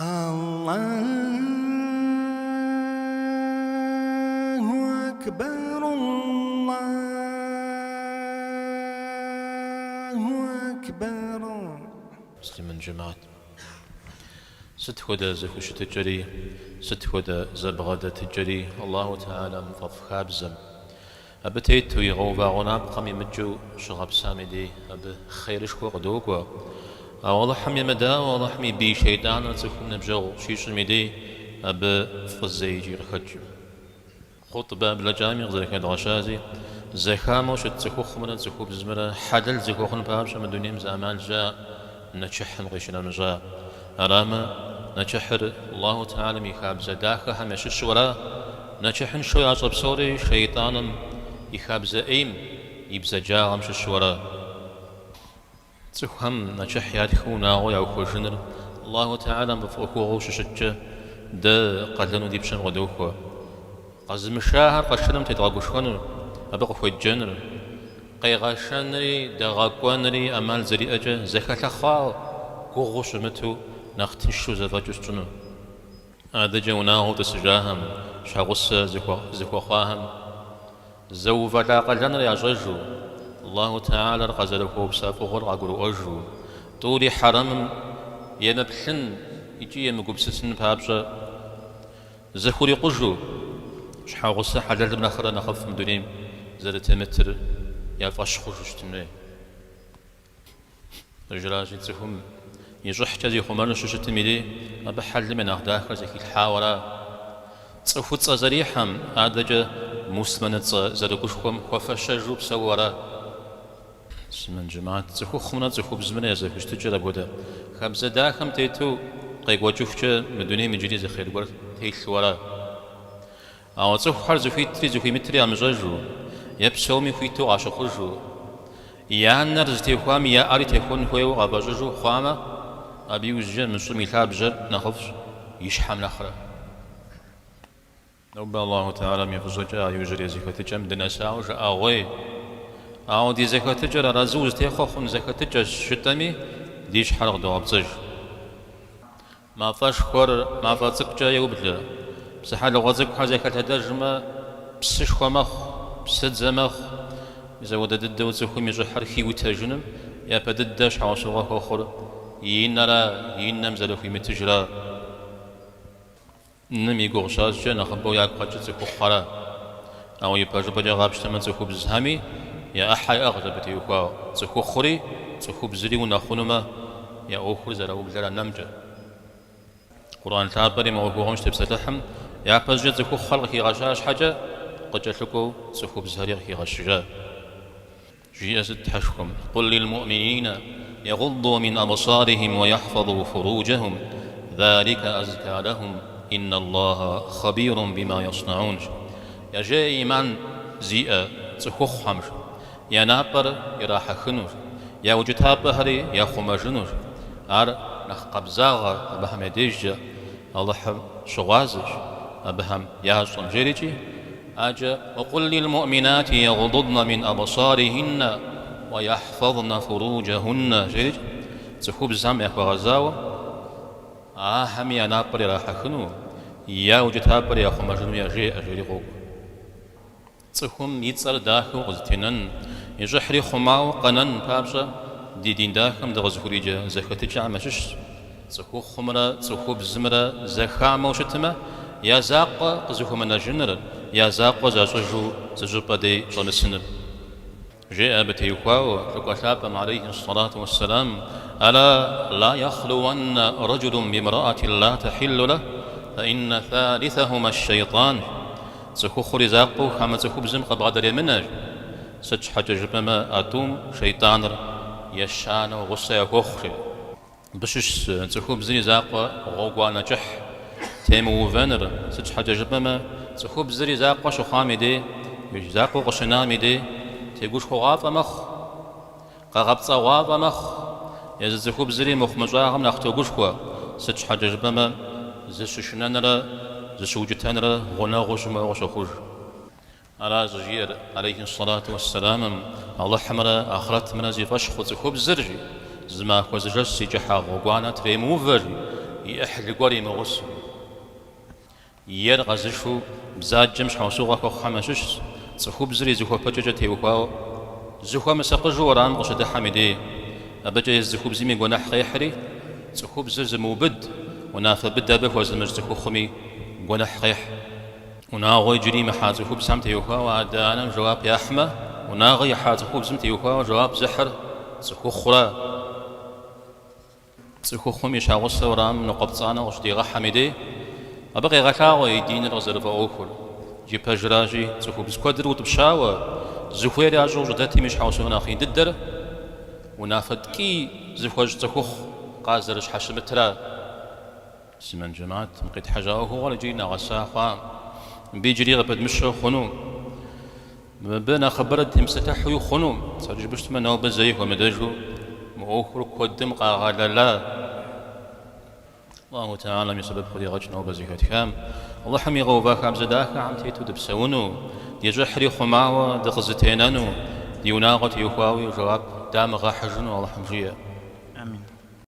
الله أكبر الله أكبر. مسلم جماعة ست هدى زخوش تجري ست هدى زبغدة تجري الله تعالى مفض خابزم أبتيت يغوبا غناب قمي مجو شغب سامدي أب خيرش وغدوكوا والله حمي مدا والله حمي بي شيطان رتكم نبجو شيش ميدي أب فزيجي رخج خطبة بلا جامع زيك الغشازي زخامو شتسخوخ من تسخو بزمرة حدل زخوخن بابش من دنيا زمان جاء نتشحن غيشنا نجا أراما نتشحر الله تعالى ميخاب زداخة همش الشورى نتشحن شوي عصب صوري شيطانا يخاب زئيم يبزا جاغم الشورى تخم نتشح يادخونا ويا خوشنر الله تعالى مفوقو غوش شجة دا قدلنو ديبشن غدوخو قزم الشاهر قشنم تتغاقوشخنر أبقى خوي الجنر قيغاشنري دغاقوانري أمال زري أجا زكاة خال غوغوش متو نختنشو زفاجوشتنو هذا جوناه تسجاهم شاغس زكوخاهم زوفا لا قلنري أججو الله تعالى رقزلكو بسافو غرقو أجو طولي حرم يمبحن يجي يمقبسسن بابجا زخوري قجو شحاغس حلال من آخر نخف من دونيم زادت متر يفاش خوش تمني رجلاجي تهم يجح تزي خمان شوشت ميدي أبحل من أخداخر زي الحاورة تصفوت زريحم أدجا مسلمة زرقوشكم وفشجوا بسورة سمن جماعة تخو خمنا تخو بزمنة زي فيش تجرى بودا خمسة داخم تيتو قيق وجوفجا مدوني مجري زي خير ورد تيش ورا أو تخو حرز في تري زي متري أمجاجو يبسومي فيتو عاشقوجو يا نرز تيخوام يا أري تيخون هو أباجوجو خواما أبي وجه من سومي ثابجر نخفش يشحم نخرة نوب الله تعالى من فزوجا يجري زكاة جم دنسا وجا أغوي أو دي زكاة تجر رزوز تيخون زكاة تجر شتمي ديش حرق دوابزج ما فاش خور ما فاتك جا يوبلا بسحال غزك حزكاة تدرجما بسش خمخ بسد زمخ إذا ودد الدوز خم يجحر خي وتجنم يا بددش عاشقه آخر ينرى ينم زلو في متجرا نمي قرشاز جنا خبوا يا قجت خخرا أو يبرج بجا غابش تمن زخوب زهمي يا أحي أغلب تيوخا زخوخري زخوب زري ونخونما يا أخر زلو بجرا نمجا قرآن تعبري ما هو هونش تبسلحم يا برج زخوخ خلق غشاش حاجة قجتلكو زخوب زهري غشجا جيزت حشكم قل للمؤمنين يغضوا من أبصارهم ويحفظوا فروجهم ذلك أزكى لهم إن الله خبير بما يصنعون يا جاي من زيئة تخوخ حمش يا نابر يراح خنوش يا وجتاب هري يا خمجنوش نخ قبزاغر أبهم ديجة الله شغازش أبهم يا صنجريجي أجا وقل للمؤمنات يغضضن من أبصارهن ويحفظن فروجهن جريج تخوب زام يخو غزاوة هم يا نابر راح خنو يا وجتابر يا خمجنو يا جي أجري غوب تخوم يتصر داخل غزتنن يجحري خماو قنن بابشا دي دين داخل دغزهوريجا زخوتي عمشش تخو خمرة تخوب زمرة زخامة وشتمة يا زاق قزخو من جنرال يا زاق زاجو زجبدي جلسن جاء بتيخواو فقشاب عليه الصلاة والسلام ألا لا يخلون رجل بامرأة لا تحل له فإن ثالثهما الشيطان زخوخري زاقو خام زخوب زم قبادر مناج سج حاجة جبما أتوم شيطان يشان وغصة يخوخري بشش زخوب زني زاقو غوغوانا جح تيمو فنر سج حاجة جبما زخوب زري زاقو شو خامدي زاقو قشنامدي تيقوش خغاف مخ قغبت غاف مخ يزخوب زري مخ مجاهم نختوقوش خوا سج حاجة جبما زششنانرا زشوجتانرا غنا غشما غشخوش على زجير عليه الصلاة والسلام الله حمرا آخرت من زي فشخ زخوب زرجي زما خوزجس جحا غوانا تريمو فرجي يأحل قوري مغص يرغزشو بزاد جمش حوسوغا كو خمشش صخو بزري زخو بجوجة تيوكواو زخو مساقجو وران غشد حميدي أبجا يزخو بزيمي قناح خيحري صخو بزر زموبد ونافا بدا بفو زمج زخو خمي قناح خيح وناغو يجري محازخو بسام تيوكواو وعدانا جواب يا أحمى وناغي حازخو بزم تيوكواو جواب زحر صخو خرا صخو خمي شاغوس ورام نقبطانا غشديغا حميدي أبغي غكاو يدين الغزر فأوكل جيب جراجي زخو بسكودر وتبشاوة زخويري عجو جداتي مش حاوسو ناخي ددر ونافد كي زخوج زخوخ قازرش حشمترا سمن جماعت مقيت حاجة هو ولا جينا غساخا بيجري غبد مشو خنو بنا خبرت امستحو خنو صار بشت منو بزيه ومدجو مؤخر قدم قاغلا الله تعالى من سبب خذي غجنا وبزيكات كام الله حمي غوباك عم زداك عم تيتو دبسونو دي جحري خماوة دغزتينانو دي وناغت يخواوي وجواب دام غاحجنو الله حمجيه آمين